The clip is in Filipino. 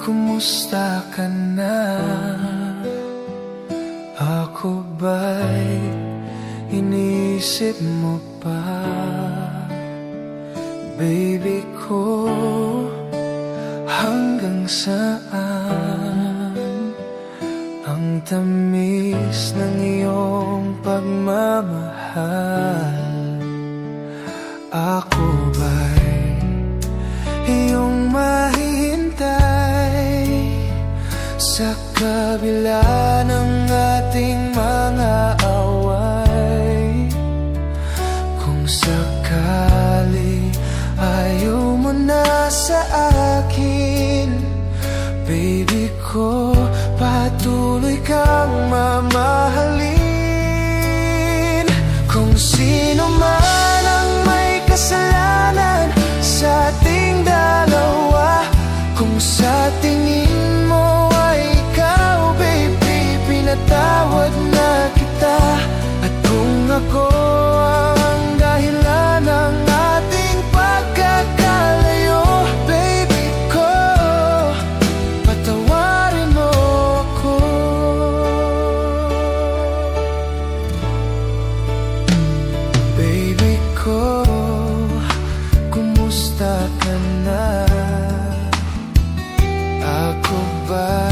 kumusta ka na? Ako ba'y iniisip mo pa? Baby ko, hanggang saan ang tamis ng iyong pagmamahal? Ako ba'y iyong mahihintay sa kabila ng ating mga away? Kung sakali ayaw mo na sa akin, baby ko, patuloy kang mamahalin. Kung sino man ang may kasalanan sa ating dalawa, kung sa tingin mo ay ikaw, baby, pinatawad na kita. At kung ako ang dahilan ng ating pagkakalayo, baby ko, patawarin mo ako. Baby ko, kumusta ka na? Ako ba